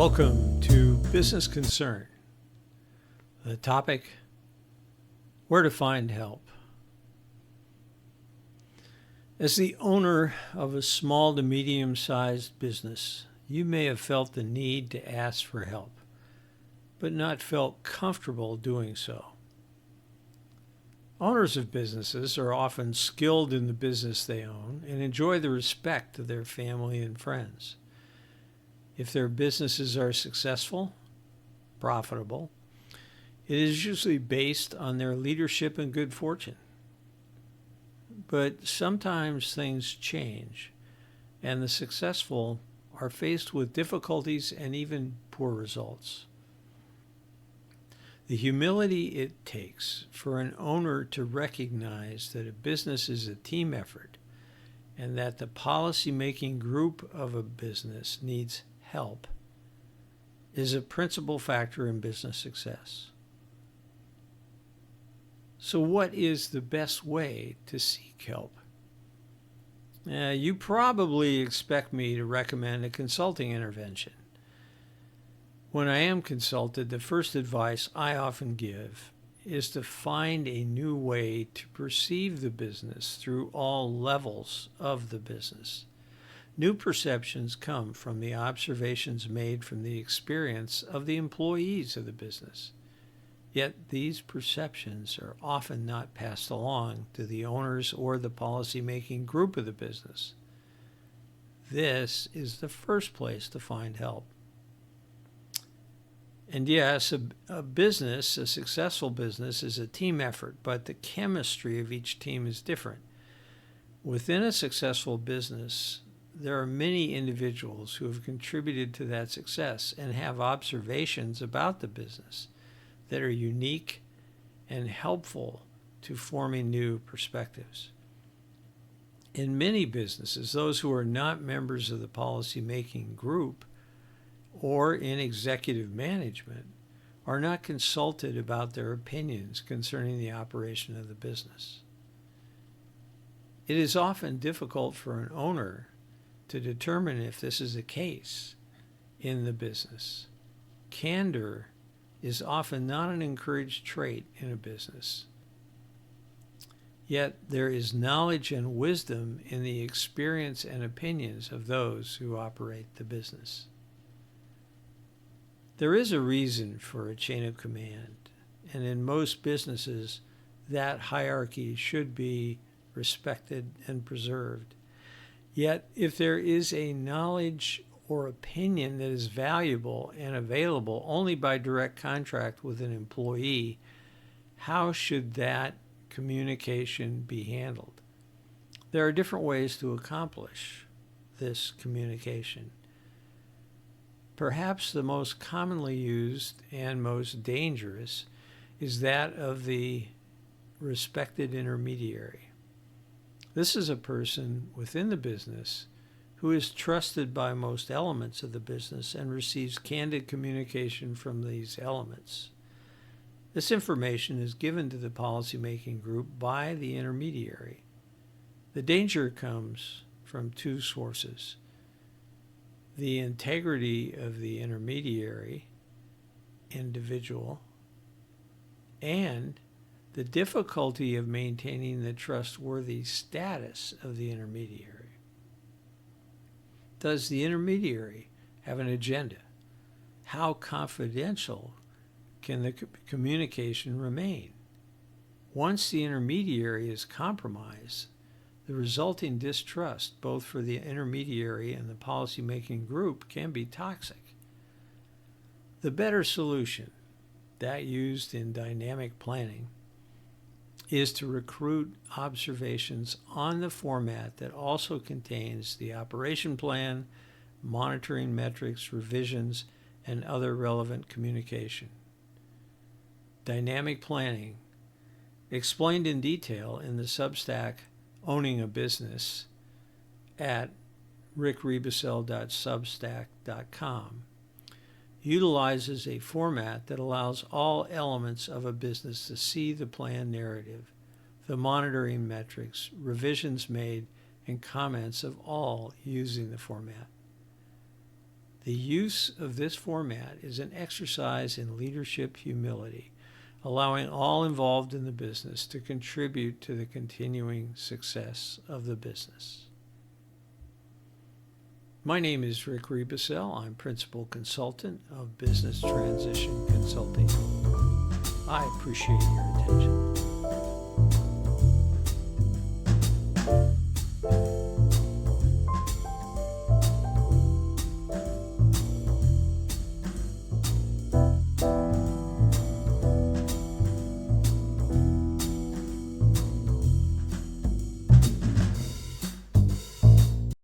Welcome to Business Concern. The topic, where to find help. As the owner of a small to medium-sized business, you may have felt the need to ask for help, but not felt comfortable doing so. Owners of businesses are often skilled in the business they own and enjoy the respect of their family and friends. If their businesses are successful, profitable, it is usually based on their leadership and good fortune. But sometimes things change, and the successful are faced with difficulties and even poor results. The humility it takes for an owner to recognize that a business is a team effort and that the policy-making group of a business needs help is a principal factor in business success. So what is the best way to seek help? You probably expect me to recommend a consulting intervention. When I am consulted, the first advice I often give is to find a new way to perceive the business through all levels of the business. New perceptions come from the observations made from the experience of the employees of the business. Yet these perceptions are often not passed along to the owners or the policy-making group of the business. This is the first place to find help. And yes, a successful business is a team effort, but the chemistry of each team is different. Within a successful business, there are many individuals who have contributed to that success and have observations about the business that are unique and helpful to forming new perspectives. In many businesses, those who are not members of the policy-making group or in executive management are not consulted about their opinions concerning the operation of the business. It is often difficult for an owner to determine if this is the case in the business. Candor is often not an encouraged trait in a business. Yet there is knowledge and wisdom in the experience and opinions of those who operate the business. There is a reason for a chain of command, and in most businesses, that hierarchy should be respected and preserved. Yet, if there is a knowledge or opinion that is valuable and available only by direct contract with an employee, how should that communication be handled? There are different ways to accomplish this communication. Perhaps the most commonly used and most dangerous is that of the respected intermediary. This is a person within the business who is trusted by most elements of the business and receives candid communication from these elements. This information is given to the policymaking group by the intermediary. The danger comes from two sources: the integrity of the intermediary individual and the difficulty of maintaining the trustworthy status of the intermediary. Does the intermediary have an agenda? How confidential can the communication remain? Once the intermediary is compromised, the resulting distrust, both for the intermediary and the policymaking group, can be toxic. The better solution, that used in dynamic planning, is to recruit observations on the format that also contains the operation plan, monitoring metrics, revisions, and other relevant communication. Dynamic planning, explained in detail in the Substack Owning a Business at rickrebusel.substack.com, utilizes a format that allows all elements of a business to see the plan narrative, the monitoring metrics, revisions made, and comments of all using the format. The use of this format is an exercise in leadership humility, allowing all involved in the business to contribute to the continuing success of the business. My name is Rick Rebusel. I'm Principal Consultant of Business Transition Consulting. I appreciate your attention.